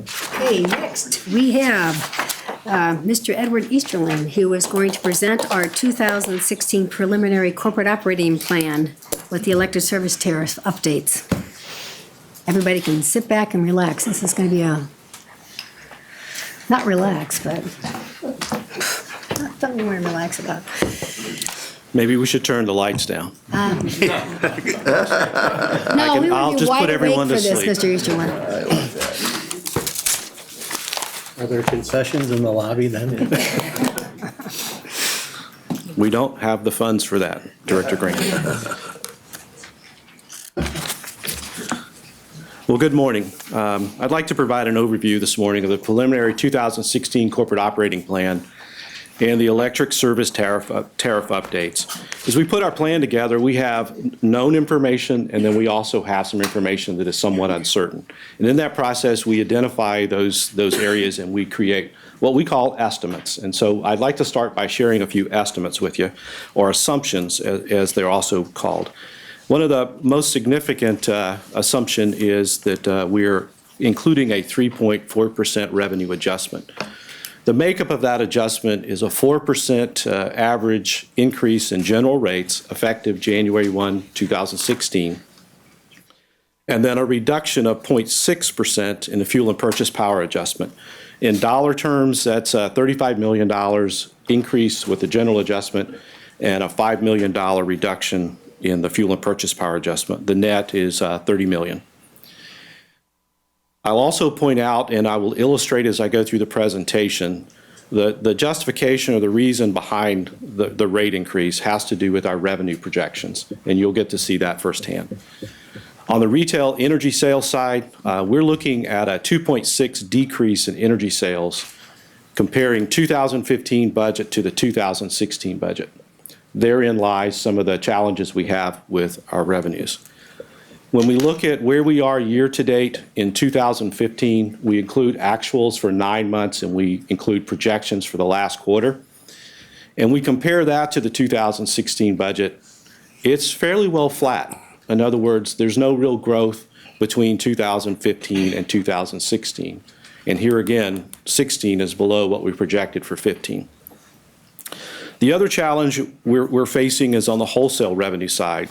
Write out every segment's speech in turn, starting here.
Okay, next we have Mr. Edward Easterling, who is going to present our 2016 preliminary corporate operating plan with the elected service tariff updates. Everybody can sit back and relax. This is going to be not relax, but something you want to relax about. Maybe we should turn the lights down. No, I'll we would be just wide put everyone awake to for this, sleep. Mr. Easterling. Are there concessions in the lobby then? We don't have the funds for that, Director Green. Well, good morning. I'd like to provide an overview this morning of the preliminary 2016 corporate operating plan and the electric service tariff updates. As we put our plan together, we have known information, and then we also have some information that is somewhat uncertain. And in that process, we identify those areas and we create what we call estimates. And so I'd like to start by sharing a few estimates with you, or assumptions as they're also called. One of the most significant assumption is that we're including a 3.4% revenue adjustment. The makeup of that adjustment is a 4% average increase in general rates effective January 1, 2016, and then a reduction of 0.6% in the fuel and purchase power adjustment. In dollar terms, that's a $35 million increase with the general adjustment and a $5 million reduction in the fuel and purchase power adjustment. The net is $30 million. I'll also point out, and I will illustrate as I go through the presentation, the justification or the reason behind the rate increase has to do with our revenue projections, and you'll get to see that firsthand. On the retail energy sales side, we're looking at a 2.6 decrease in energy sales comparing 2015 budget to the 2016 budget. Therein lies some of the challenges we have with our revenues. When we look at where we are year to date in 2015, we include actuals for 9 months and we include projections for the last quarter. And we compare that to the 2016 budget. It's fairly well flat. In other words, there's no real growth between 2015 and 2016. And here again, 16 is below what we projected for 15. The other challenge we're facing is on the wholesale revenue side.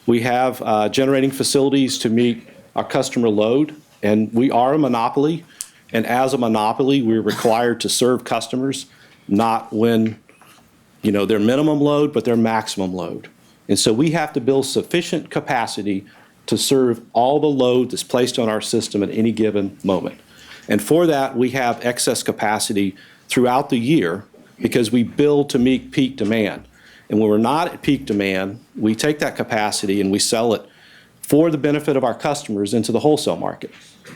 We have generating facilities to meet our customer load, and we are a monopoly. And as a monopoly, we're required to serve customers, not when, their minimum load, but their maximum load. And so we have to build sufficient capacity to serve all the load that's placed on our system at any given moment. And for that, we have excess capacity throughout the year because we build to meet peak demand. And when we're not at peak demand, we take that capacity and we sell it for the benefit of our customers into the wholesale market.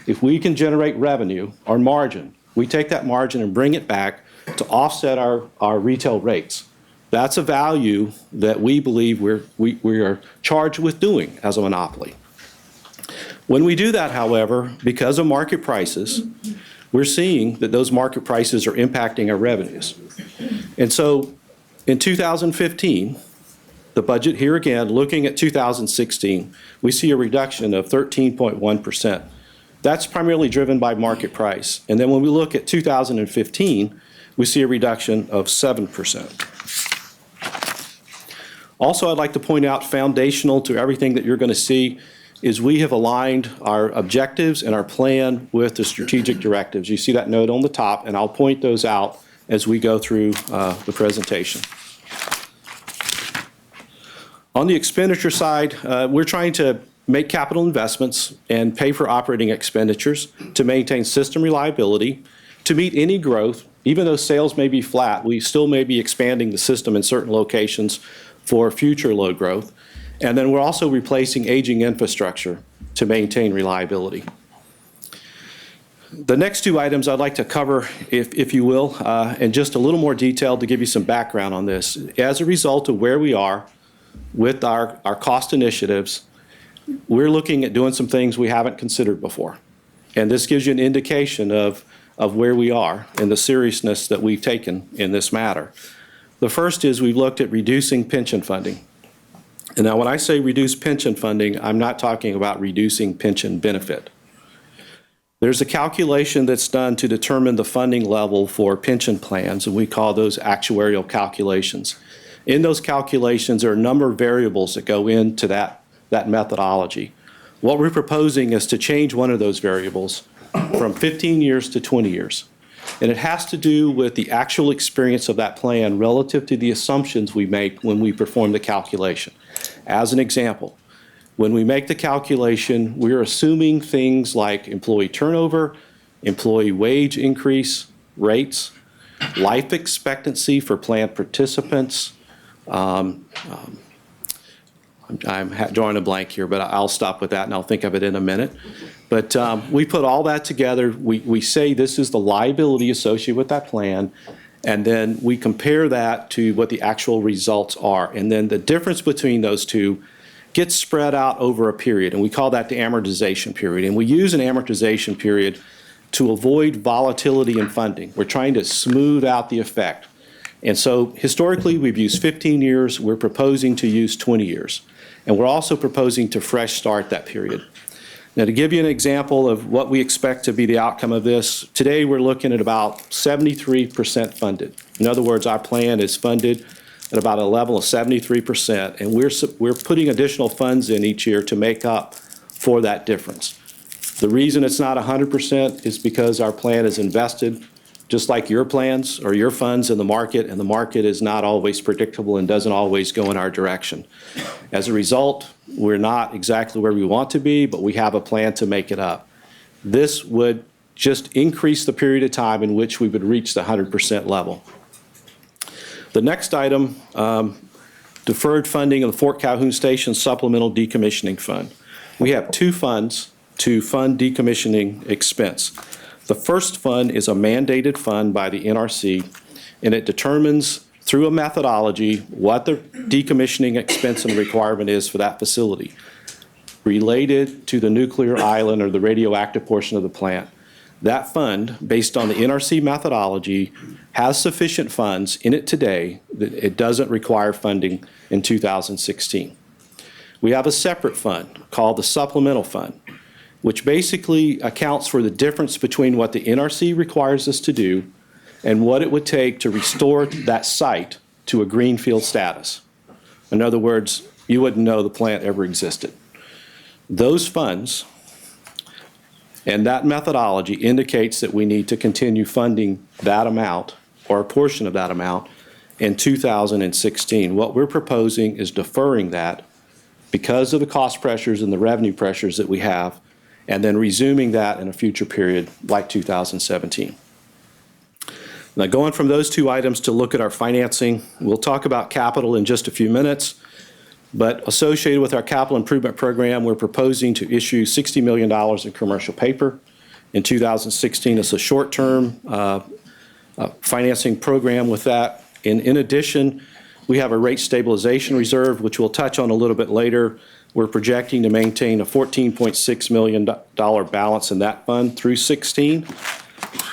If we can generate revenue or margin, we take that margin and bring it back to offset our retail rates. That's a value that we believe we are charged with doing as a monopoly. When we do that, however, because of market prices, we're seeing that those market prices are impacting our revenues. And so in 2015, the budget here again, looking at 2016, we see a reduction of 13.1%. That's primarily driven by market price. And then when we look at 2015, we see a reduction of 7%. Also, I'd like to point out foundational to everything that you're going to see is we have aligned our objectives and our plan with the strategic directives. You see that note on the top, and I'll point those out as we go through the presentation. On the expenditure side, we're trying to make capital investments and pay for operating expenditures to maintain system reliability, to meet any growth. Even though sales may be flat, we still may be expanding the system in certain locations for future load growth. And then we're also replacing aging infrastructure to maintain reliability. The next two items I'd like to cover, if you will, in just a little more detail to give you some background on this. As a result of where we are with our cost initiatives, we're looking at doing some things we haven't considered before. And this gives you an indication of where we are and the seriousness that we've taken in this matter. The first is we've looked at reducing pension funding. And now when I say reduce pension funding, I'm not talking about reducing pension benefit. There's a calculation that's done to determine the funding level for pension plans, and we call those actuarial calculations. In those calculations, there are a number of variables that go into that methodology. What we're proposing is to change one of those variables from 15 years to 20 years. And it has to do with the actual experience of that plan relative to the assumptions we make when we perform the calculation. As an example, when we make the calculation, we're assuming things like employee turnover, employee wage increase rates, life expectancy for plan participants. I'm drawing a blank here, but I'll stop with that and I'll think of it in a minute. But we put all that together. We say this is the liability associated with that plan, and then we compare that to what the actual results are. And then the difference between those two gets spread out over a period, and we call that the amortization period. And we use an amortization period to avoid volatility in funding. We're trying to smooth out the effect. And so historically, we've used 15 years. We're proposing to use 20 years. And we're also proposing to fresh start that period. Now, to give you an example of what we expect to be the outcome of this, today we're looking at about 73% funded. In other words, our plan is funded at about a level of 73%, and we're putting additional funds in each year to make up for that difference. The reason it's not 100% is because our plan is invested just like your plans or your funds in the market, and the market is not always predictable and doesn't always go in our direction. As a result, we're not exactly where we want to be, but we have a plan to make it up. This would just increase the period of time in which we would reach the 100% level. The next item, deferred funding of the Fort Calhoun Station Supplemental Decommissioning Fund. We have two funds to fund decommissioning expense. The first fund is a mandated fund by the NRC, and it determines through a methodology what the decommissioning expense and requirement is for that facility related to the nuclear island or the radioactive portion of the plant. That fund, based on the NRC methodology, has sufficient funds in it today that it doesn't require funding in 2016. We have a separate fund called the Supplemental Fund, which basically accounts for the difference between what the NRC requires us to do and what it would take to restore that site to a greenfield status. In other words, you wouldn't know the plant ever existed. Those funds and that methodology indicates that we need to continue funding that amount or a portion of that amount in 2016. What we're proposing is deferring that because of the cost pressures and the revenue pressures that we have, and then resuming that in a future period like 2017. Now, going from those two items to look at our financing, we'll talk about capital in just a few minutes, but associated with our capital improvement program, we're proposing to issue $60 million in commercial paper in 2016. It's a short-term financing program with that. And in addition, we have a rate stabilization reserve, which we'll touch on a little bit later. We're projecting to maintain a $14.6 million balance in that fund through 16.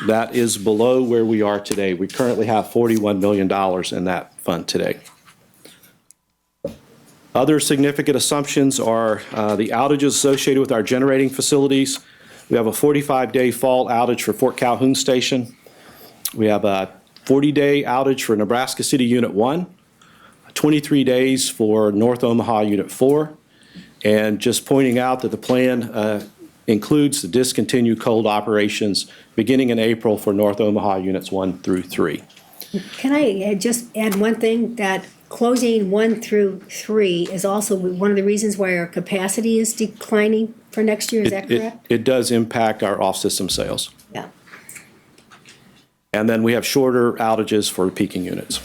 That is below where we are today. We currently have $41 million in that fund today. Other significant assumptions are the outages associated with our generating facilities. We have a 45-day fall outage for Fort Calhoun Station. We have a 40-day outage for Nebraska City Unit 1, 23 days for North Omaha Unit 4, and just pointing out that the plan includes the discontinued cold operations beginning in April for North Omaha Units 1 through 3. Can I just add one thing, that closing 1 through 3 is also one of the reasons why our capacity is declining for next year, is that correct? It does impact our off-system sales. Yeah. And then we have shorter outages for peaking units.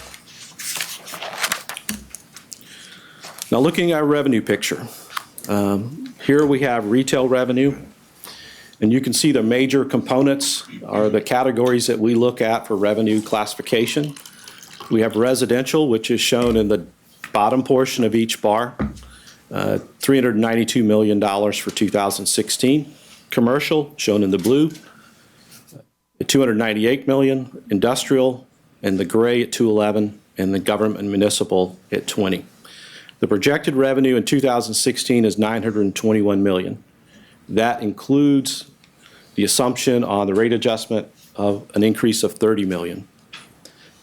Now, looking at our revenue picture, here we have retail revenue, and you can see the major components are the categories that we look at for revenue classification. We have residential, which is shown in the bottom portion of each bar, $392 million for 2016. Commercial, shown in the blue, at $298 million. Industrial, in the gray, at $211, and the government and municipal at $20. The projected revenue in 2016 is $921 million. That includes the assumption on the rate adjustment of an increase of $30 million.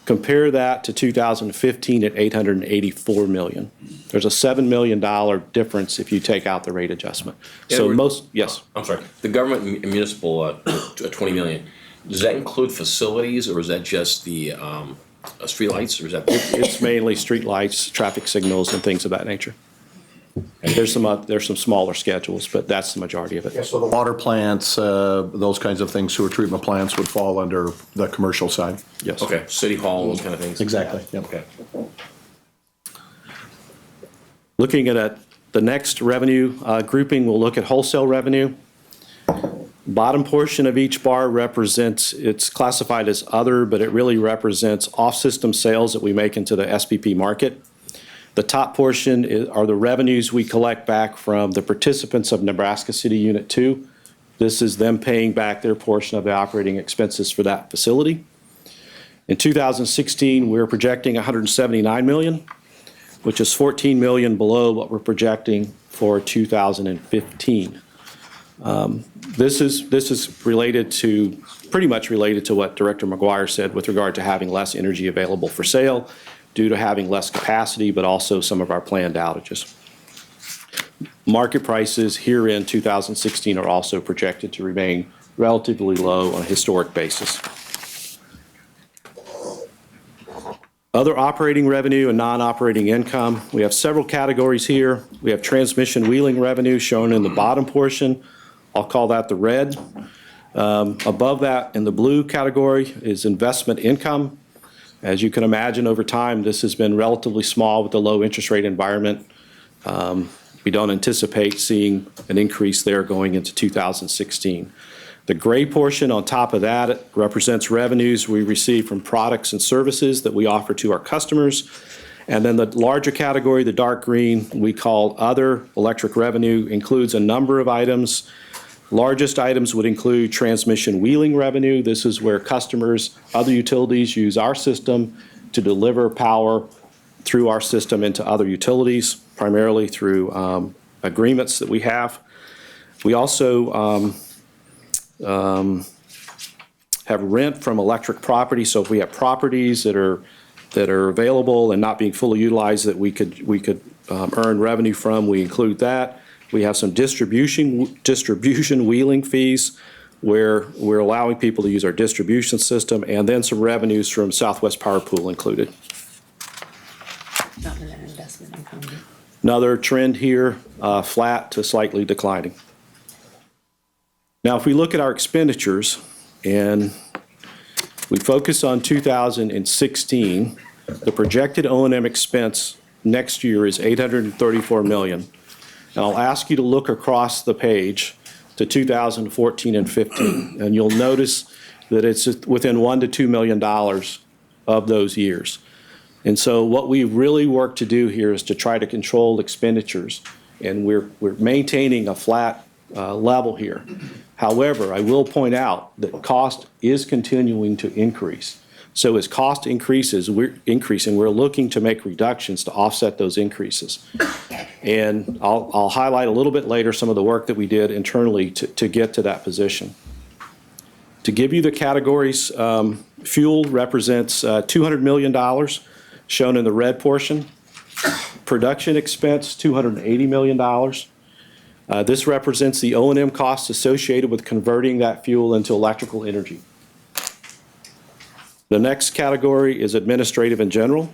Compare that to 2015 at $884 million. There's a $7 million difference if you take out the rate adjustment. So yes. I'm sorry, the government and municipal, 20 million, does that include facilities, or is that just the streetlights, or is that? It's mainly streetlights, traffic signals, and things of that nature. And there's some smaller schedules, but that's the majority of it. So the water plants, those kinds of things, sewer treatment plants would fall under the commercial side? Yes. Okay, city hall, those kind of things? Exactly, yep. Okay. Looking at the next revenue grouping, we'll look at wholesale revenue. Bottom portion of each bar represents, it's classified as other, but it really represents off-system sales that we make into the SPP market. The top portion are the revenues we collect back from the participants of Nebraska City Unit 2. This is them paying back their portion of the operating expenses for that facility. In 2016, we're projecting $179 million, which is $14 million below what we're projecting for 2015. This is related to, pretty much related to what Director McGuire said with regard to having less energy available for sale due to having less capacity, but also some of our planned outages. Market prices here in 2016 are also projected to remain relatively low on a historic basis. Other operating revenue and non-operating income, we have several categories here. We have transmission wheeling revenue shown in the bottom portion. I'll call that the red. Above that in the blue category is investment income. As you can imagine, over time, this has been relatively small with the low interest rate environment. We don't anticipate seeing an increase there going into 2016. The gray portion on top of that represents revenues we receive from products and services that we offer to our customers. And then the larger category, the dark green, we call other electric revenue, includes a number of items. Largest items would include transmission wheeling revenue. This is where customers, other utilities use our system to deliver power through our system into other utilities, primarily through agreements that we have. We also have rent from electric property. So if we have properties that are available and not being fully utilized that we could earn revenue from, we include that. We have some distribution wheeling fees where we're allowing people to use our distribution system, and then some revenues from Southwest Power Pool included. Another trend here, flat to slightly declining. Now, if we look at our expenditures and we focus on 2016, the projected O&M expense next year is $834 million. And I'll ask you to look across the page to 2014 and 15, and you'll notice that it's within $1 to $2 million of those years. And so what we really work to do here is to try to control expenditures, and we're maintaining a flat level here. However, I will point out that cost is continuing to increase. So as cost increases, we're looking to make reductions to offset those increases. And I'll highlight a little bit later some of the work that we did internally to get to that position. To give you the categories, fuel represents $200 million, shown in the red portion. Production expense, $280 million. This represents the O&M costs associated with converting that fuel into electrical energy. The next category is administrative and general.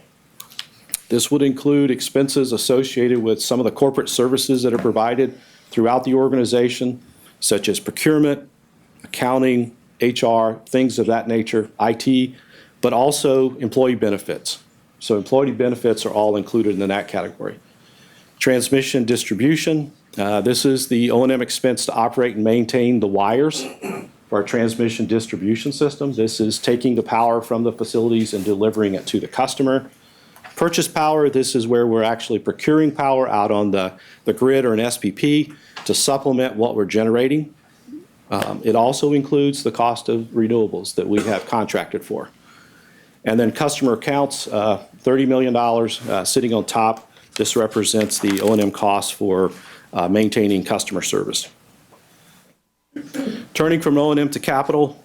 This would include expenses associated with some of the corporate services that are provided throughout the organization, such as procurement, accounting, HR, things of that nature, IT, but also employee benefits. So employee benefits are all included in that category. Transmission distribution, this is the O&M expense to operate and maintain the wires for our transmission distribution system. This is taking the power from the facilities and delivering it to the customer. Purchase power, this is where we're actually procuring power out on the grid or an SPP to supplement what we're generating. It also includes the cost of renewables that we have contracted for. And then customer accounts, $30 million sitting on top. This represents the O&M costs for maintaining customer service. Turning from O&M to capital,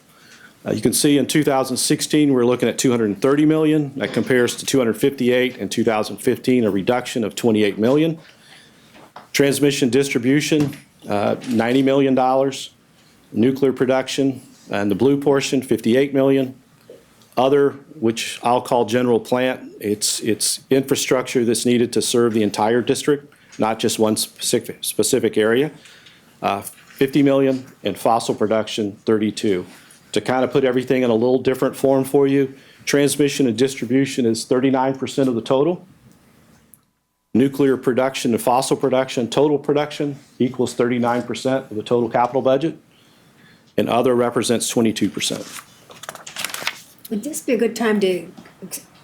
you can see in 2016, we're looking at $230 million. That compares to $258 in 2015, a reduction of $28 million. Transmission distribution, $90 million. Nuclear production, and the blue portion, $58 million. Other, which I'll call general plant, it's infrastructure that's needed to serve the entire district, not just one specific area. $50 million, and fossil production, $32. To kind of put everything in a little different form for you, transmission and distribution is 39% of the total. Nuclear production and fossil production, total production, equals 39% of the total capital budget, and other represents 22%. Would this be a good time to,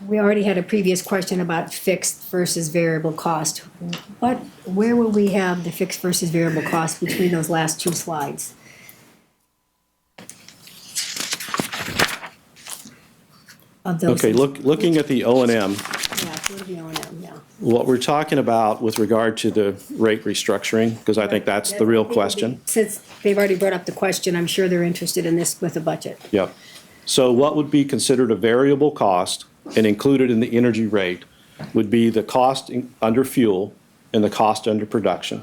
we already had a previous question about fixed versus variable cost. Where will we have the fixed versus variable cost between those last two slides? Of those. Okay, looking at the O&M, Yeah, go to the O&M, yeah. what we're talking about with regard to the rate restructuring, because I think that's the real question. Since they've already brought up the question, I'm sure they're interested in this with the budget. Yep. So what would be considered a variable cost and included in the energy rate would be the cost under fuel and the cost under production,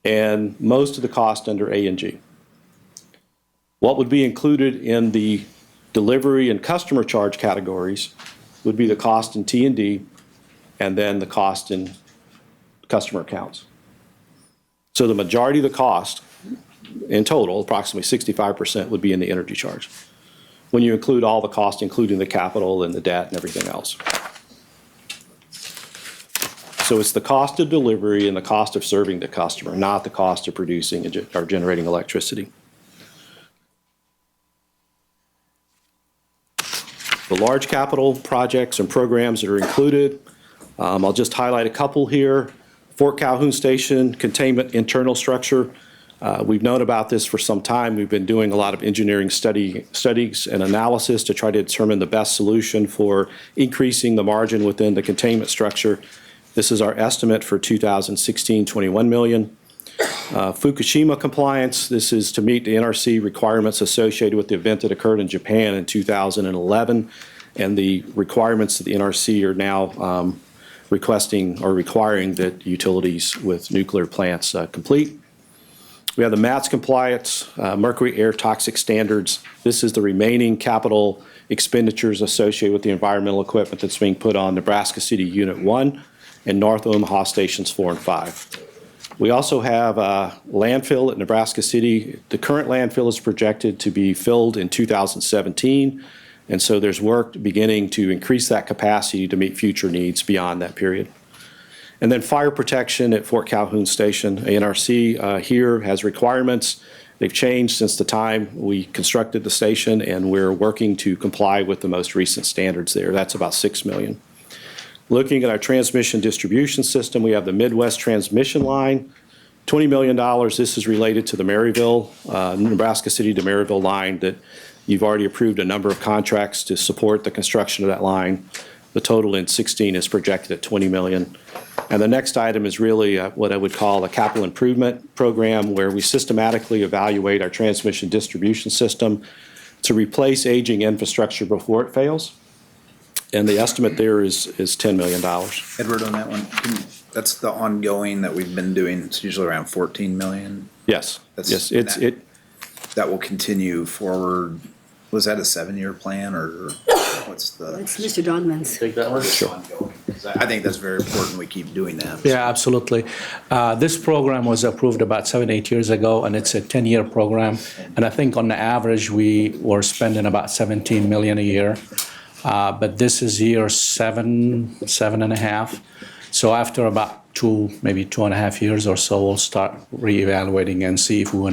and most of the cost under A&G. What would be included in the delivery and customer charge categories would be the cost in T&D and then the cost in customer accounts. So the majority of the cost in total, approximately 65%, would be in the energy charge, when you include all the costs, including the capital and the debt and everything else. So it's the cost of delivery and the cost of serving the customer, not the cost of producing or generating electricity. The large capital projects and programs that are included, I'll just highlight a couple here. Fort Calhoun Station containment internal structure. We've known about this for some time. We've been doing a lot of engineering studies and analysis to try to determine the best solution for increasing the margin within the containment structure. This is our estimate for 2016, $21 million. Fukushima compliance, this is to meet the NRC requirements associated with the event that occurred in Japan in 2011. And the requirements of the NRC are now requesting or requiring that utilities with nuclear plants complete. We have the MATS compliance, mercury air toxic standards. This is the remaining capital expenditures associated with the environmental equipment that's being put on Nebraska City Unit 1 and North Omaha Stations 4 and 5. We also have a landfill at Nebraska City. The current landfill is projected to be filled in 2017, and so there's work beginning to increase that capacity to meet future needs beyond that period. And then fire protection at Fort Calhoun Station. NRC here has requirements. They've changed since the time we constructed the station, and we're working to comply with the most recent standards there. That's about $6 million. Looking at our transmission distribution system, we have the Midwest transmission line, $20 million. This is related to the Maryville, Nebraska City to Maryville line that you've already approved a number of contracts to support the construction of that line. The total in 16 is projected at $20 million. And the next item is really what I would call a capital improvement program, where we systematically evaluate our transmission distribution system to replace aging infrastructure before it fails. And the estimate there is $10 million. Edward, on that one, that's the ongoing that we've been doing. It's usually around 14 million. Yes, yes, That will continue forward. Was that a 7-year plan, or what's the? It's Mr. Dogman's. Take that one? Sure. I think that's very important. We keep doing that. Yeah, absolutely. This program was approved about 7-8 years ago, and it's a 10-year program. And I think on the average, we were spending about $17 million a year. But this is year 7.5. So after about maybe 2.5 years or so, we'll start reevaluating and see if we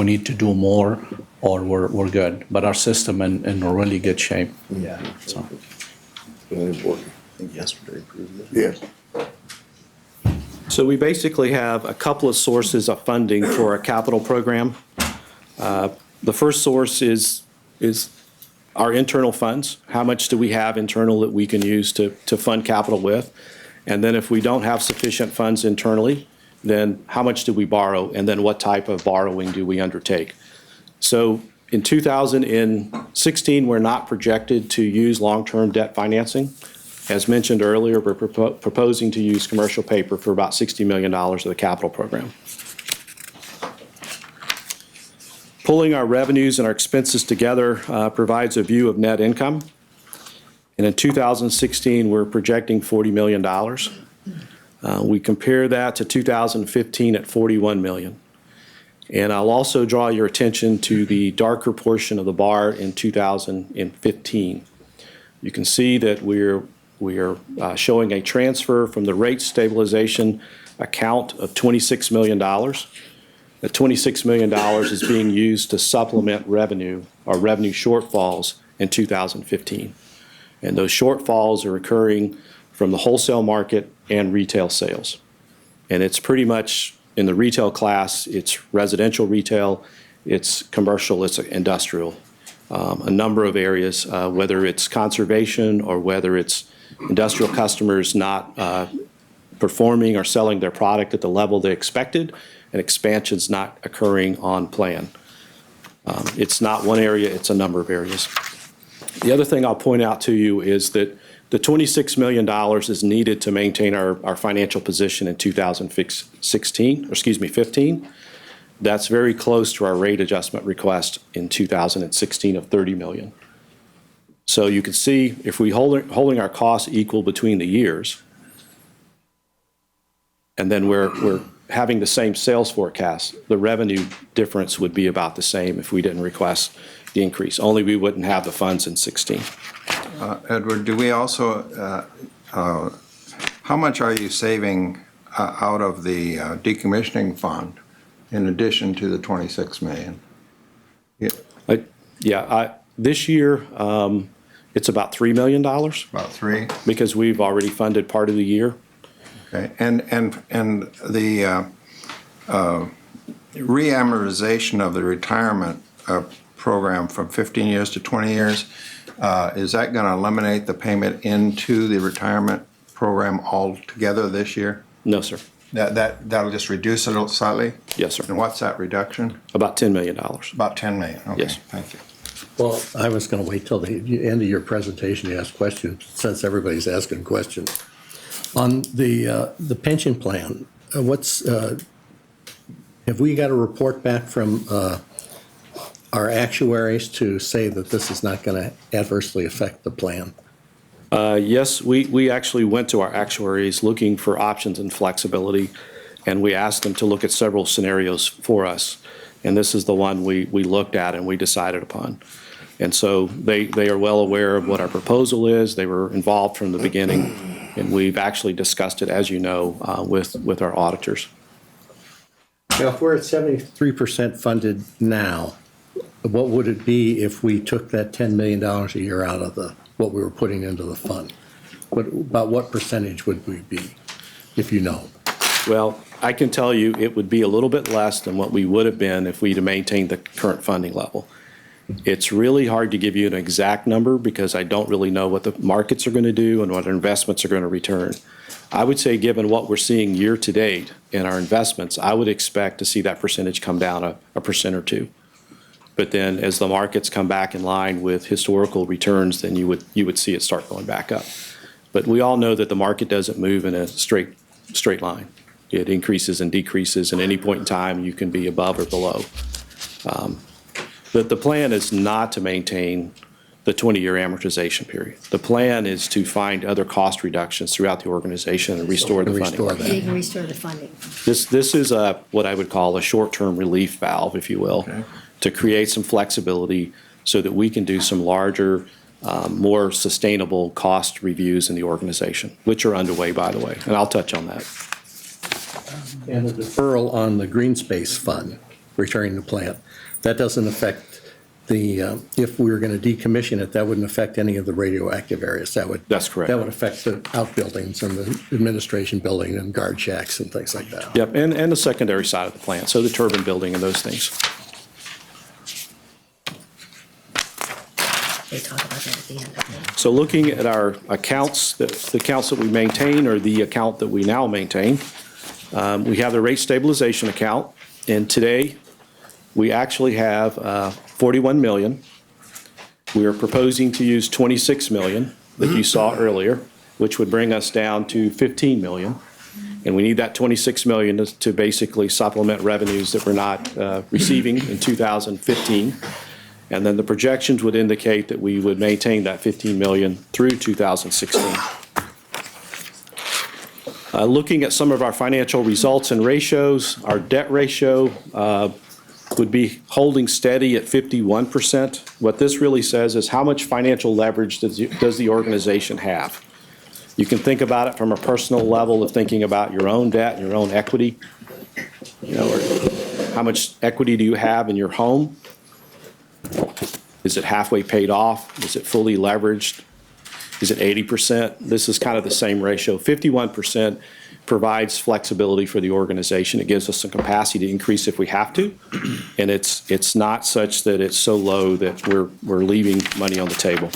need to do more or we're good. But our system in really good shape. Yeah. So. Really important. I think yesterday approved it. Yes. So we basically have a couple of sources of funding for a capital program. The first source is our internal funds. How much do we have internal that we can use to fund capital with? And then if we don't have sufficient funds internally, then how much do we borrow? And then what type of borrowing do we undertake? So in 2016, we're not projected to use long-term debt financing. As mentioned earlier, we're proposing to use commercial paper for about $60 million of the capital program. Pulling our revenues and our expenses together provides a view of net income. And in 2016, we're projecting $40 million. We compare that to 2015 at $41 million. And I'll also draw your attention to the darker portion of the bar in 2015. You can see that we're showing a transfer from the rate stabilization account of $26 million. The $26 million is being used to supplement revenue or revenue shortfalls in 2015. And those shortfalls are occurring from the wholesale market and retail sales. And it's pretty much in the retail class, it's residential retail, it's commercial, it's industrial. A number of areas, whether it's conservation or whether it's industrial customers not performing or selling their product at the level they expected, and expansion's not occurring on plan. It's not one area, it's a number of areas. The other thing I'll point out to you is that the $26 million is needed to maintain our financial position in 2015. That's very close to our rate adjustment request in 2016 of $30 million. So you can see if we holding our costs equal between the years, and then we're having the same sales forecast, the revenue difference would be about the same if we didn't request the increase, only we wouldn't have the funds in 16. Edward, do we also, how much are you saving out of the decommissioning fund in addition to the 26 million? This year, it's about $3 million. About three? Because we've already funded part of the year. Okay, and the re-amortization of the retirement program from 15 years to 20 years, is that going to eliminate the payment into the retirement program altogether this year? No, sir. That'll just reduce it slightly? Yes, sir. And what's that reduction? About $10 million. About 10 million, okay. Yes. Thank you. Well, I was going to wait till the end of your presentation to ask questions, since everybody's asking questions. On the pension plan, have we got a report back from our actuaries to say that this is not going to adversely affect the plan? Yes, we actually went to our actuaries looking for options and flexibility, and we asked them to look at several scenarios for us. And this is the one we looked at and we decided upon. And so they are well aware of what our proposal is. They were involved from the beginning, and we've actually discussed it, as you know, with our auditors. Now, if we're at 73% funded now, what would it be if we took that $10 million a year out of what we were putting into the fund? About what percentage would we be, if you know? Well, I can tell you it would be a little bit less than what we would have been if we'd have maintained the current funding level. It's really hard to give you an exact number because I don't really know what the markets are going to do and what our investments are going to return. I would say, given what we're seeing year to date in our investments, I would expect to see that percentage come down a percent or two. But then as the markets come back in line with historical returns, then you would see it start going back up. But we all know that the market doesn't move in a straight line. It increases and decreases, and at any point in time, you can be above or below. But the plan is not to maintain the 20-year amortization period. The plan is to find other cost reductions throughout the organization and restore the funding. You can restore the funding. This is what I would call a short-term relief valve, if you will, to create some flexibility so that we can do some larger, more sustainable cost reviews in the organization, which are underway, by the way, and I'll touch on that. And the deferral on the green space fund, returning the plant, that doesn't affect if we were going to decommission it, that wouldn't affect any of the radioactive areas. That's correct. That would affect the outbuildings and the administration building and guard shacks and things like that. Yep, and the secondary side of the plant, so the turbine building and those things. They talk about that at the end. So looking at our accounts, the accounts that we maintain or the account that we now maintain, we have the rate stabilization account, and today We actually have 41 million. We are proposing to use 26 million that you saw earlier, which would bring us down to 15 million. And we need that 26 million to basically supplement revenues that we're not receiving in 2015. And then the projections would indicate that we would maintain that 15 million through 2016. Looking at some of our financial results and ratios, our debt ratio would be holding steady at 51%. What this really says is how much financial leverage does the organization have? You can think about it from a personal level of thinking about your own debt and your own equity. You know, or how much equity do you have in your home? Is it halfway paid off? Is it fully leveraged? Is it 80%? This is kind of the same ratio. 51% provides flexibility for the organization. It gives us some capacity to increase if we have to. And it's not such that it's so low that we're leaving money on the table.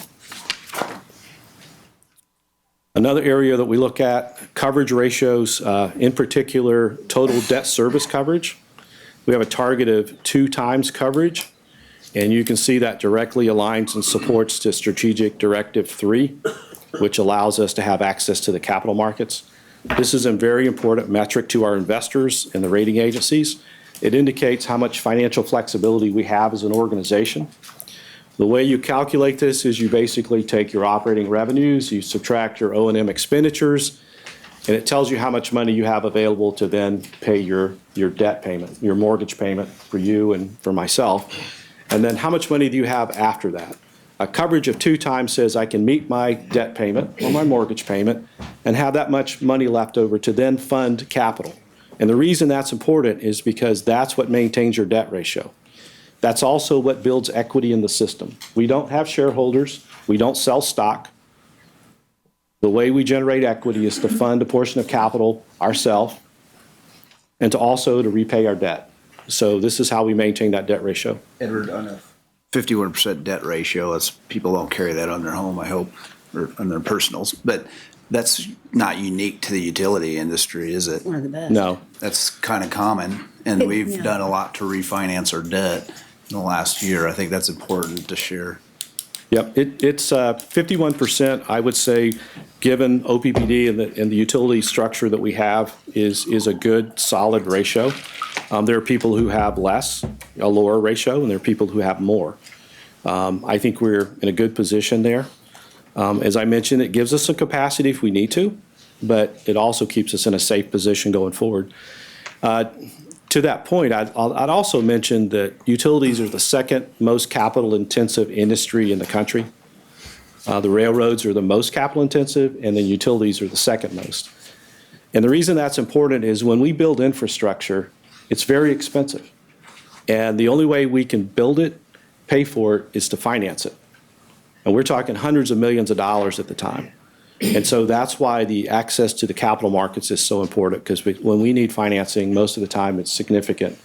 Another area that we look at, coverage ratios, in particular, total debt service coverage. We have a target of 2 times coverage, and you can see that directly aligns and supports to Strategic Directive 3, which allows us to have access to the capital markets. This is a very important metric to our investors and the rating agencies. It indicates how much financial flexibility we have as an organization. The way you calculate this is you basically take your operating revenues, you subtract your O&M expenditures, and it tells you how much money you have available to then pay your debt payment, your mortgage payment for you and for myself. And then how much money do you have after that? A coverage of 2 times says I can meet my debt payment or my mortgage payment and have that much money left over to then fund capital. And the reason that's important is because that's what maintains your debt ratio. That's also what builds equity in the system. We don't have shareholders. We don't sell stock. The way we generate equity is to fund a portion of capital ourselves and to also to repay our debt. So this is how we maintain that debt ratio. Edward, on a 51% debt ratio, people don't carry that on their home, I hope, or on their personals. But that's not unique to the utility industry, is it? One of the best. No. That's kind of common, and we've done a lot to refinance our debt in the last year. I think that's important to share. Yep, it's 51%, I would say, given OPPD and the utility structure that we have is a good, solid ratio. There are people who have less, a lower ratio, and there are people who have more. I think we're in a good position there. As I mentioned, it gives us some capacity if we need to, but it also keeps us in a safe position going forward. To that point, I'd also mention that utilities are the second most capital-intensive industry in the country. The railroads are the most capital-intensive, and then utilities are the second most. And the reason that's important is when we build infrastructure, it's very expensive. And the only way we can build it, pay for it, is to finance it. And we're talking hundreds of millions of dollars at the time. And so that's why the access to the capital markets is so important, because when we need financing, most of the time it's significant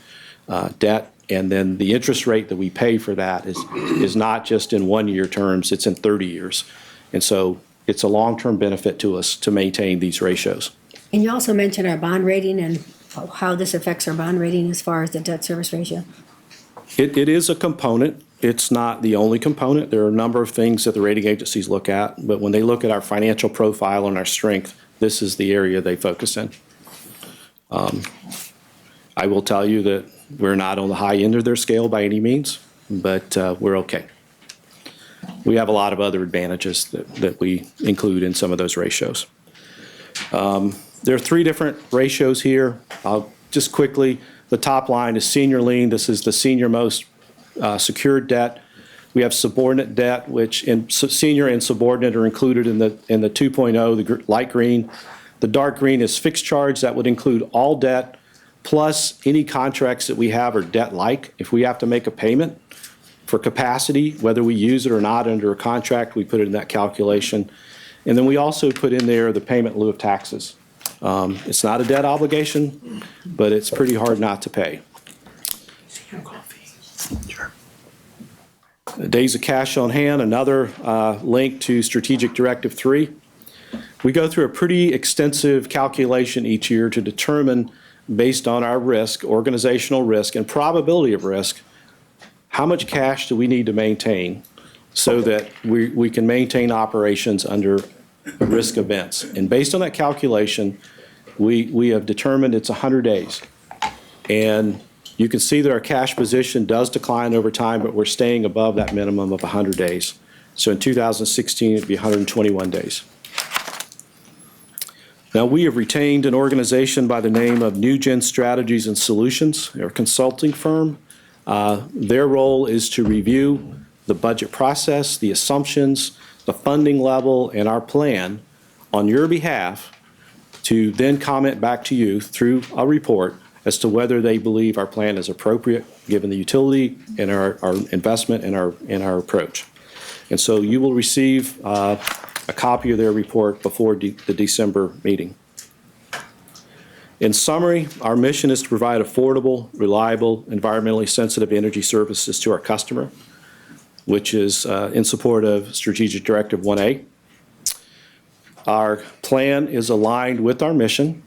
debt. And then the interest rate that we pay for that is not just in 1-year terms, it's in 30 years. And so it's a long-term benefit to us to maintain these ratios. And you also mentioned our bond rating and how this affects our bond rating as far as the debt service ratio. It is a component. It's not the only component. There are a number of things that the rating agencies look at, but when they look at our financial profile and our strength, this is the area they focus in. I will tell you that we're not on the high end of their scale by any means, but we're okay. We have a lot of other advantages that we include in some of those ratios. There are 3 different ratios here. I'll just quickly, the top line is senior lien. This is the senior most secured debt. We have subordinate debt, which senior and subordinate are included in the 2.0, the light green. The dark green is fixed charge. That would include all debt, plus any contracts that we have are debt-like. If we have to make a payment for capacity, whether we use it or not under a contract, we put it in that calculation. And then we also put in there the payment in lieu of taxes. It's not a debt obligation, but it's pretty hard not to pay. Sure. Days of cash on hand, another link to Strategic Directive 3. We go through a pretty extensive calculation each year to determine, based on our risk, organizational risk, and probability of risk, how much cash do we need to maintain so that we can maintain operations under risk events? And based on that calculation, we have determined it's 100 days. And you can see that our cash position does decline over time, but we're staying above that minimum of 100 days. So in 2016, it'd be 121 days. Now, we have retained an organization by the name of NewGen Strategies and Solutions, they're a consulting firm. Their role is to review the budget process, the assumptions, the funding level, and our plan on your behalf to then comment back to you through a report as to whether they believe our plan is appropriate given the utility and our investment and our approach. And so you will receive a copy of their report before the December meeting. In summary, our mission is to provide affordable, reliable, environmentally sensitive energy services to our customer, which is in support of Strategic Directive 1A. Our plan is aligned with our mission.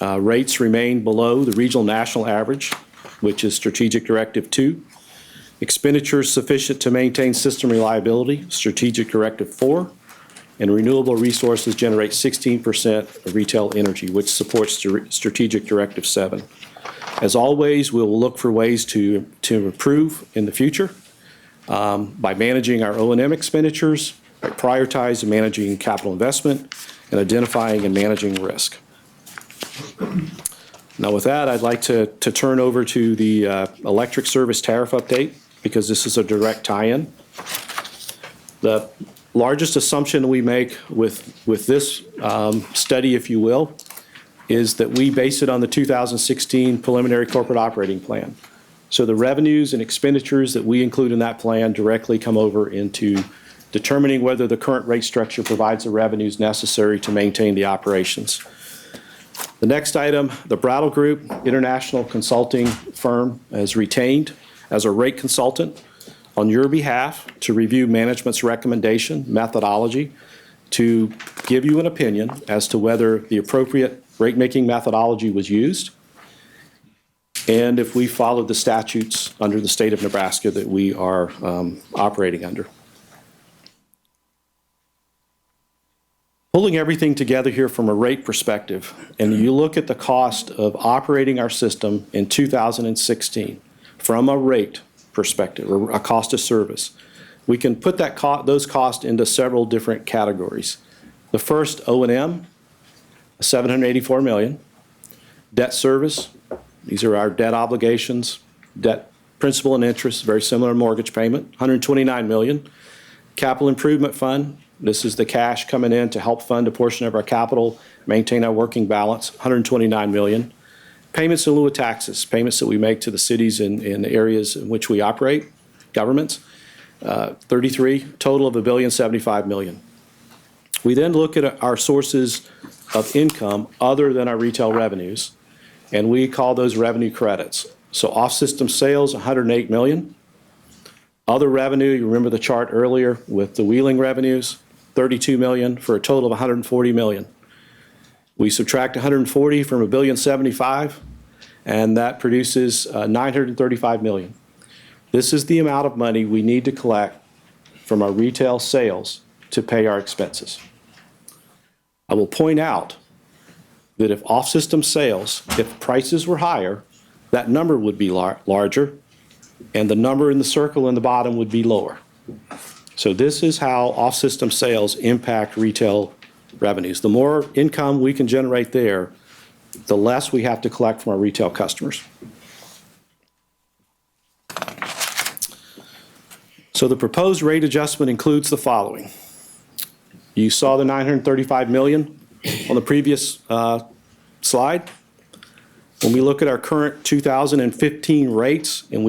Rates remain below the regional national average, which is Strategic Directive 2. Expenditures sufficient to maintain system reliability, Strategic Directive 4. And renewable resources generate 16% of retail energy, which supports Strategic Directive 7. As always, we'll look for ways to improve in the future by managing our O&M expenditures, by prioritizing and managing capital investment, and identifying and managing risk. Now with that, I'd like to turn over to the electric service tariff update, because this is a direct tie-in. The largest assumption we make with this study, if you will, is that we base it on the 2016 preliminary corporate operating plan. So the revenues and expenditures that we include in that plan directly come over into determining whether the current rate structure provides the revenues necessary to maintain the operations. The next item, the Brattle Group, international consulting firm, is retained as a rate consultant on your behalf to review management's recommendation, methodology, to give you an opinion as to whether the appropriate rate-making methodology was used, and if we followed the statutes under the state of Nebraska that we are operating under. Pulling everything together here from a rate perspective, and you look at the cost of operating our system in 2016 from a rate perspective, or a cost of service, we can put those costs into several different categories. The first, O&M, $784 million. Debt service, these are our debt obligations, debt principal and interest, very similar mortgage payment, $129 million. Capital improvement fund, this is the cash coming in to help fund a portion of our capital, maintain our working balance, $129 million. Payments in lieu of taxes, payments that we make to the cities in areas in which we operate, governments, 33, total of $1.075 billion. We then look at our sources of income other than our retail revenues, and we call those revenue credits. So off-system sales, $108 million. Other revenue, you remember the chart earlier with the wheeling revenues, $32 million for a total of $140 million. We subtract 140 from $1.075 billion, and that produces $935 million. This is the amount of money we need to collect from our retail sales to pay our expenses. I will point out that if off-system sales, if prices were higher, that number would be larger, and the number in the circle in the bottom would be lower. So this is how off-system sales impact retail revenues. The more income we can generate there, the less we have to collect from our retail customers. So the proposed rate adjustment includes the following. You saw the $935 million on the previous slide. When we look at our current 2015 rates and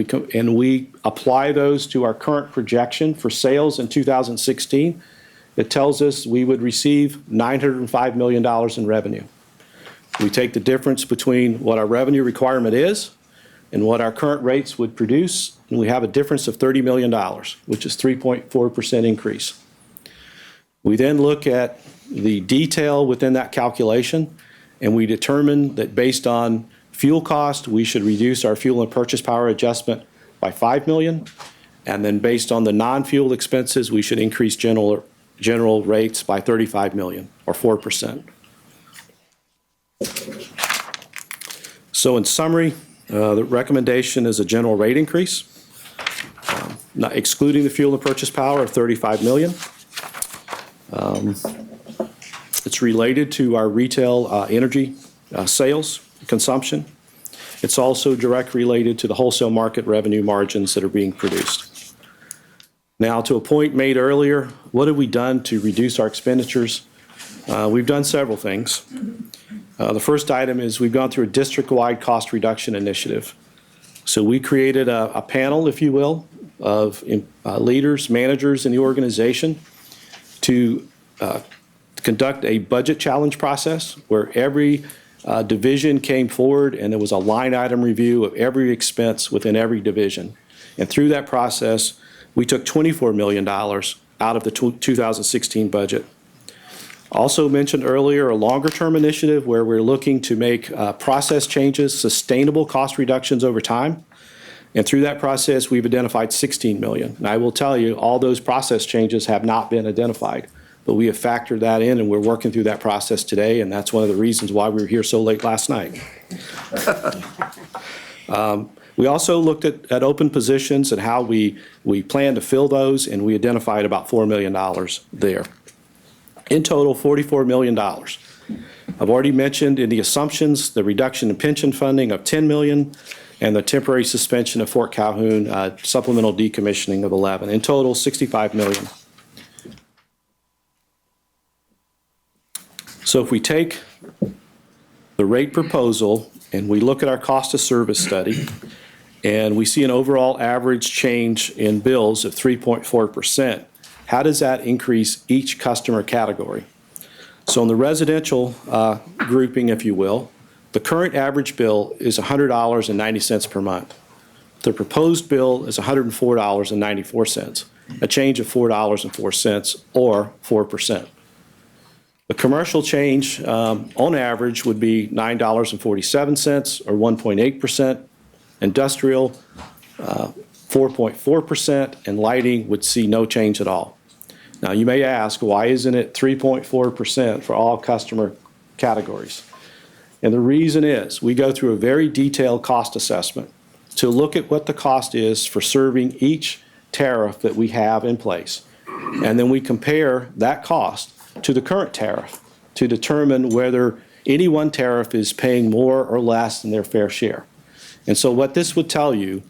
we apply those to our current projection for sales in 2016, it tells us we would receive $905 million in revenue. We take the difference between what our revenue requirement is and what our current rates would produce, and we have a difference of $30 million, which is 3.4% increase. We then look at the detail within that calculation, and we determine that based on fuel cost, we should reduce our fuel and purchase power adjustment by $5 million. And then based on the non-fuel expenses, we should increase general rates by 35 million, or 4%. So in summary, the recommendation is a general rate increase, not excluding the fuel and purchase power of 35 million. It's related to our retail energy sales consumption. It's also direct related to the wholesale market revenue margins that are being produced. Now, to a point made earlier, what have we done to reduce our expenditures? We've done several things. The first item is we've gone through a district-wide cost reduction initiative. So we created a panel, if you will, of leaders, managers in the organization to conduct a budget challenge process where every division came forward and there was a line item review of every expense within every division. And through that process, we took $24 million out of the 2016 budget. Also mentioned earlier, a longer-term initiative where we're looking to make process changes, sustainable cost reductions over time. And through that process, we've identified $16 million. And I will tell you, all those process changes have not been identified. But we have factored that in, and we're working through that process today, and that's one of the reasons why we were here so late last night. We also looked at open positions and how we plan to fill those, and we identified about $4 million there. In total, $44 million. I've already mentioned in the assumptions the reduction in pension funding of $10 million and the temporary suspension of Fort Calhoun supplemental decommissioning of 11. In total, $65 million. So if we take the rate proposal and we look at our cost of service study and we see an overall average change in bills of 3.4%, how does that increase each customer category? So in the residential grouping, if you will, the current average bill is $100.90 per month. The proposed bill is $104.94, a change of $4.04 or 4%. The commercial change on average would be $9.47 or 1.8%. Industrial, 4.4%, and lighting would see no change at all. Now, you may ask, why isn't it 3.4% for all customer categories? And the reason is we go through a very detailed cost assessment to look at what the cost is for serving each tariff that we have in place. And then we compare that cost to the current tariff to determine whether any one tariff is paying more or less than their fair share. And so what this would tell you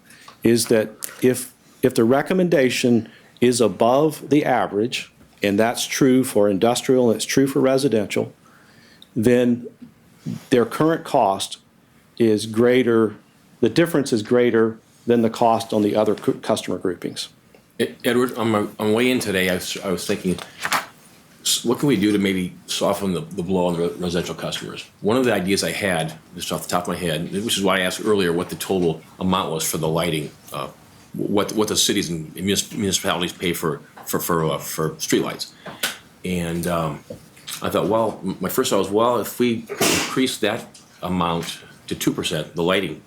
is that if the recommendation is above the average, and that's true for industrial and it's true for residential, then their current cost is greater, the difference is greater than the cost on the other customer groupings. Edward, on my way in today, I was thinking, what can we do to maybe soften the blow on the residential customers? One of the ideas I had, just off the top of my head, which is why I asked earlier what the total amount was for the lighting, what the cities and municipalities pay for streetlights. And I thought, well, my first thought was, well, if we increase that amount to 2%, the lighting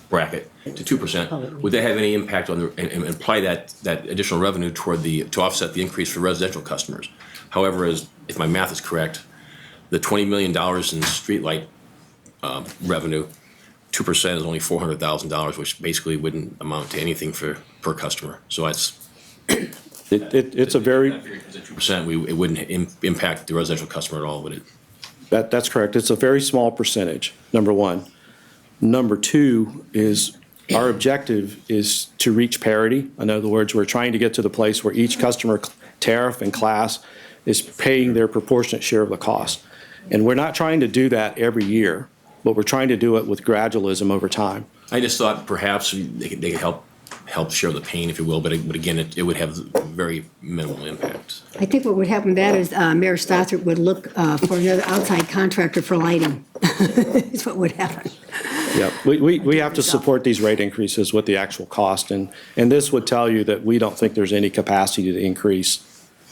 bracket to 2%, would that have any impact on and apply that additional revenue toward to offset the increase for residential customers? However, if my math is correct, the $20 million in streetlight revenue, 2% is only $400,000, which basically wouldn't amount to anything per customer. So it's a very 2%. It wouldn't impact the residential customer at all, would it? That's correct. It's a very small percentage, number one. Number two is our objective is to reach parity. In other words, we're trying to get to the place where each customer tariff and class is paying their proportionate share of the cost. And we're not trying to do that every year, but we're trying to do it with gradualism over time. I just thought perhaps they could help share the pain, if you will, but again, it would have very minimal impact. I think what would happen with that is Mayor Stothert would look for another outside contractor for lighting. Is what would happen. Yeah, we have to support these rate increases with the actual cost, and this would tell you that we don't think there's any capacity to increase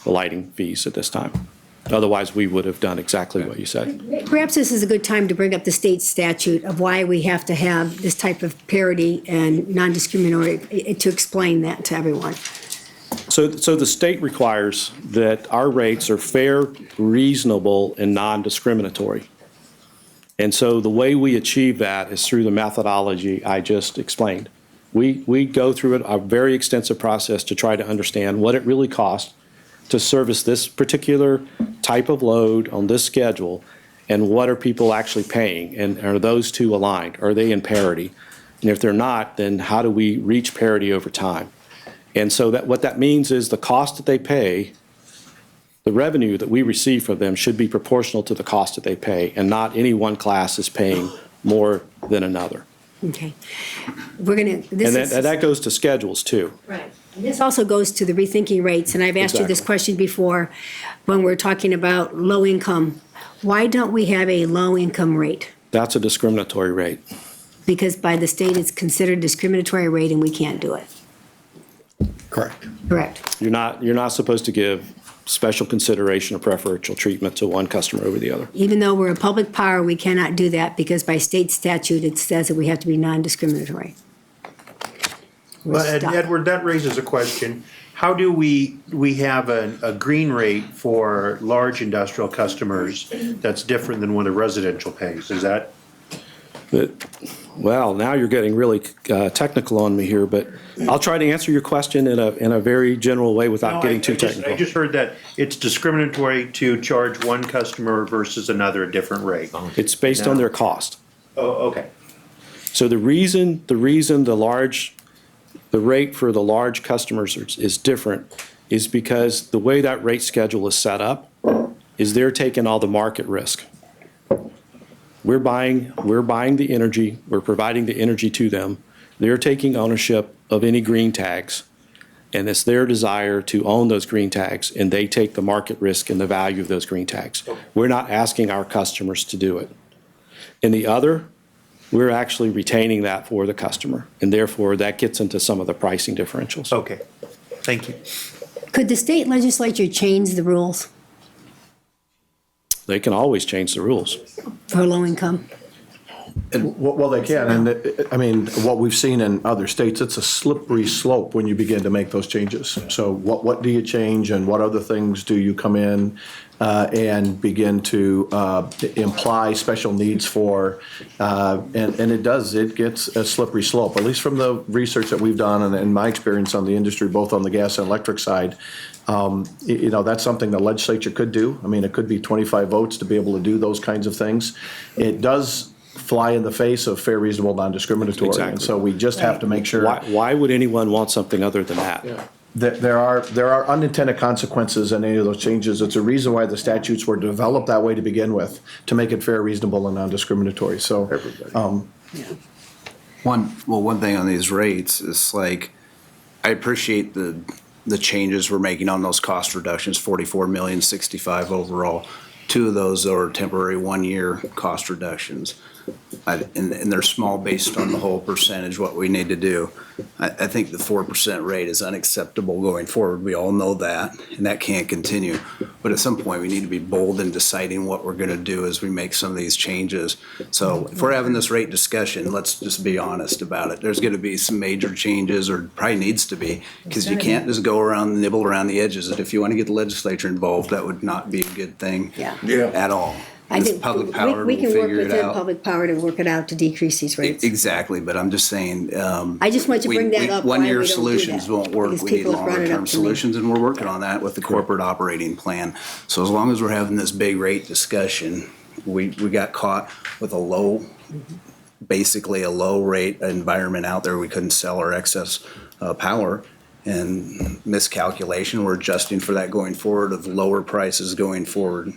the lighting fees at this time. Otherwise, we would have done exactly what you said. Perhaps this is a good time to bring up the state statute of why we have to have this type of parity and non-discriminatory, to explain that to everyone. So the state requires that our rates are fair, reasonable, and non-discriminatory. And so the way we achieve that is through the methodology I just explained. We go through a very extensive process to try to understand what it really costs to service this particular type of load on this schedule, and what are people actually paying, and are those two aligned? Are they in parity? And if they're not, then how do we reach parity over time? And so what that means is the cost that they pay, the revenue that we receive from them should be proportional to the cost that they pay, and not any one class is paying more than another. Okay. We're going to, And that goes to schedules too. Right. This also goes to the rethinking rates, and I've asked you this Exactly. question before when we're talking about low income. Why don't we have a low income rate? That's a discriminatory rate. Because by the state, it's considered discriminatory rate and we can't do it. Correct. Correct. You're not supposed to give special consideration or preferential treatment to one customer over the other. Even though we're a public power, we cannot do that because by state statute, it says that we have to be non-discriminatory. We're Well, stuck. Edward, that raises a question. How do we have a green rate for large industrial customers that's different than what a residential pays? Is that? Well, now you're getting really technical on me here, but I'll try to answer your question in a very general way without getting too I technical. just heard that it's discriminatory to charge one customer versus another a different rate. It's based on their cost. Oh, okay. So the reason the rate for the large customers is different is because the way that rate schedule is set up is they're taking all the market risk. We're buying the energy, we're providing the energy to them. They're taking ownership of any green tags, and it's their desire to own those green tags, and they take the market risk and the value of those green tags. We're not asking our customers to do it. In the other, we're actually retaining that for the customer, and therefore that gets into some of the pricing differentials. Okay. Thank you. Could the state legislature change the rules They can always change the rules. for low income? Well, they can, and I mean, what we've seen in other states, it's a slippery slope when you begin to make those changes. So what do you change, and what other things do you come in and begin to imply special needs for? And it gets a slippery slope, at least from the research that we've done and in my experience on the industry, both on the gas and electric side. That's something the legislature could do. I mean, it could be 25 votes to be able to do those kinds of things. It does fly in the face of fair, reasonable, non-discriminatory. And Exactly. so we just have to make sure. Why would anyone want something other than that? There are unintended consequences in any of those changes. It's a reason why the statutes were developed that way to begin with, to make it fair, reasonable, and non-discriminatory. So, One thing on these rates is like, I appreciate the changes we're making on those cost reductions, 44 million, 65 overall. 2 of those are temporary 1-year cost reductions. And they're small based on the whole percentage, what we need to do. I think the 4% rate is unacceptable going forward. We all know that, and that can't continue. But at some point, we need to be bold in deciding what we're gonna do as we make some of these changes. So if we're having this rate discussion, let's just be honest about it. There's gonna be some major changes, or probably needs to be, because you can't just go around, nibble around the edges. And if you wanna get the legislature involved, that would not be a good thing Yeah. at all. I This think public power will we can work figure it within out. public power to work it out to decrease these rates. Exactly, but I'm just saying. I just want you to bring that up, why we One-year don't do solutions that, won't work. because We need people have brought it up longer-term to me. solutions, and we're working on that with the corporate operating plan. So as long as we're having this big rate discussion, we got caught with basically a low rate environment out there. We couldn't sell our excess power, and miscalculation. We're adjusting for that going forward, of lower prices going forward.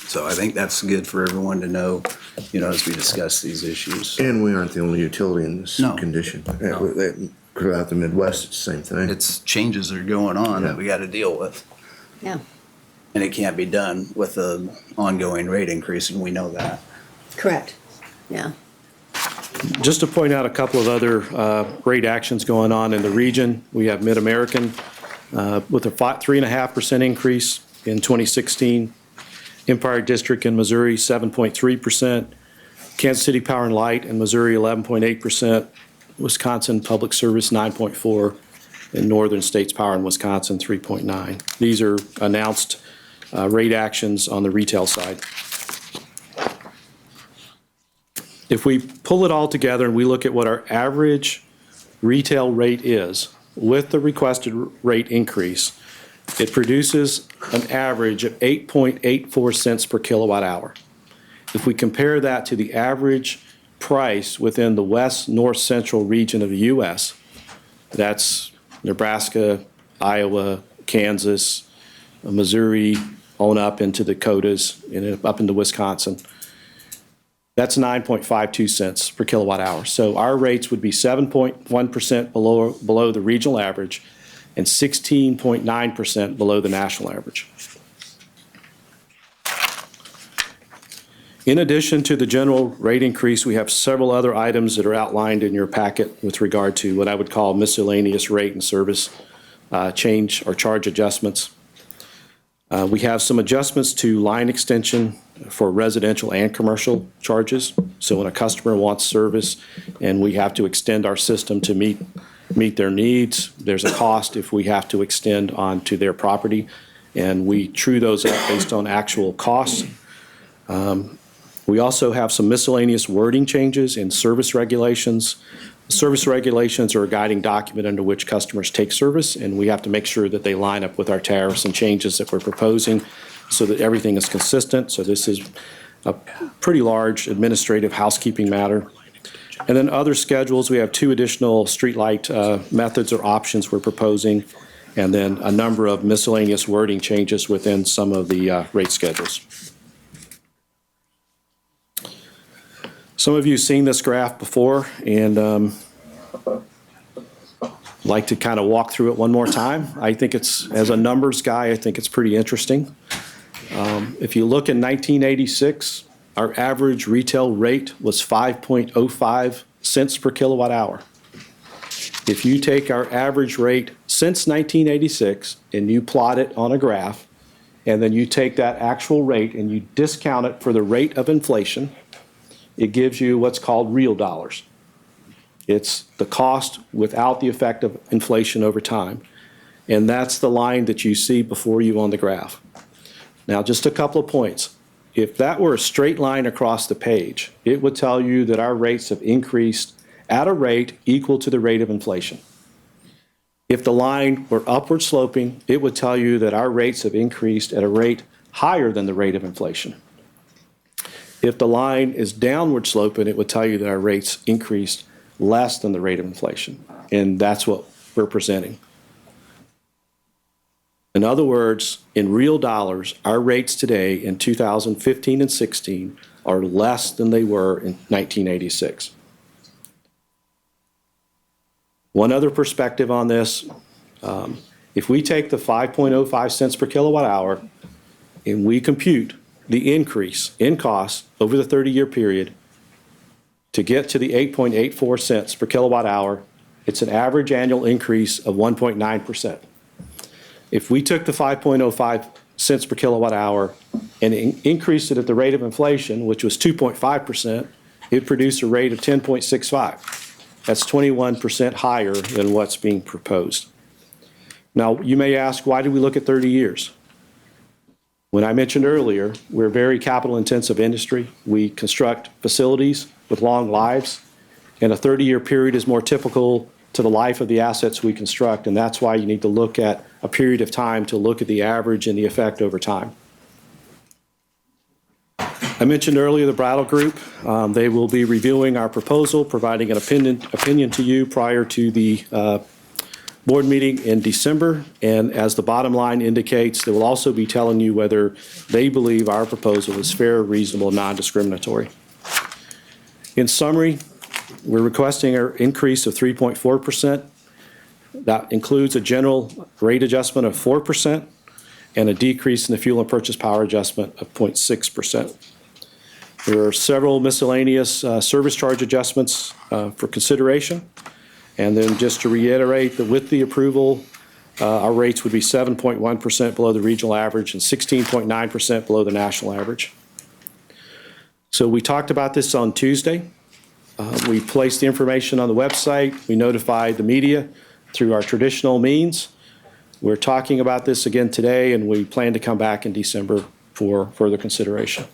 So I think that's good for everyone to know, as we discuss these issues. And we aren't the only utility in this No. condition. Throughout the Midwest, it's the same thing. It's changes that are going on that we got to deal with. Yeah, And it can't be done with an ongoing rate increase, and we know that. correct, yeah. Just to point out a couple of other rate actions going on in the region, we have Mid-American with a 3.5% increase in 2016. Empire District in Missouri, 7.3%. Kansas City Power and Light in Missouri, 11.8%. Wisconsin Public Service, 9.4%. And Northern States Power in Wisconsin, 3.9%. These are announced rate actions on the retail side. If we pull it all together and we look at what our average retail rate is with the requested rate increase, it produces an average of 8.84 cents per kilowatt hour. If we compare that to the average price within the west, north, central region of the U.S., that's Nebraska, Iowa, Kansas, Missouri, on up into the Dakotas, and up into Wisconsin, that's 9.52 cents per kilowatt hour. So our rates would be 7.1% below the regional average and 16.9% below the national average. In addition to the general rate increase, we have several other items that are outlined in your packet with regard to what I would call miscellaneous rate and service change or charge adjustments. We have some adjustments to line extension for residential and commercial charges. So when a customer wants service and we have to extend our system to meet their needs, there's a cost if we have to extend onto their property, and we true those up based on actual costs. We also have some miscellaneous wording changes in service regulations. Service regulations are a guiding document under which customers take service, and we have to make sure that they line up with our tariffs and changes that we're proposing so that everything is consistent. So this is a pretty large administrative housekeeping matter. And then other schedules, we have 2 additional streetlight methods or options we're proposing, and then a number of miscellaneous wording changes within some of the rate schedules. Some of you have seen this graph before, and like to kind of walk through it one more time. I think it's, as a numbers guy, I think it's pretty interesting. If you look in 1986, our average retail rate was 5.05 cents per kilowatt hour. If you take our average rate since 1986 and you plot it on a graph, and then you take that actual rate and you discount it for the rate of inflation, it gives you what's called real dollars. It's the cost without the effect of inflation over time. And that's the line that you see before you on the graph. Now, just a couple of points. If that were a straight line across the page, it would tell you that our rates have increased at a rate equal to the rate of inflation. If the line were upward sloping, it would tell you that our rates have increased at a rate higher than the rate of inflation. If the line is downward sloping, it would tell you that our rates increased less than the rate of inflation. And that's what we're presenting. In other words, in real dollars, our rates today in 2015 and 16 are less than they were in 1986. One other perspective on this, if we take the 5.05 cents per kilowatt hour and we compute the increase in cost over the 30-year period to get to the 8.84 cents per kilowatt hour, it's an average annual increase of 1.9%. If we took the 5.05 cents per kilowatt hour and increased it at the rate of inflation, which was 2.5%, it'd produce a rate of 10.65. That's 21% higher than what's being proposed. Now, you may ask, why do we look at 30 years? When I mentioned earlier, we're a very capital-intensive industry. We construct facilities with long lives, and a 30-year period is more typical to the life of the assets we construct, and that's why you need to look at a period of time to look at the average and the effect over time. I mentioned earlier the Brattle Group. They will be reviewing our proposal, providing an opinion to you prior to the board meeting in December, and as the bottom line indicates, they will also be telling you whether they believe our proposal is fair, reasonable, non-discriminatory. In summary, we're requesting an increase of 3.4%. That includes a general rate adjustment of 4% and a decrease in the fuel and purchase power adjustment of 0.6%. There are several miscellaneous service charge adjustments for consideration. And then just to reiterate that with the approval Our rates would be 7.1% below the regional average and 16.9% below the national average. So we talked about this on Tuesday. We placed the information on the website. We notified the media through our traditional means. We're talking about this again today, and we plan to come back in December for further consideration.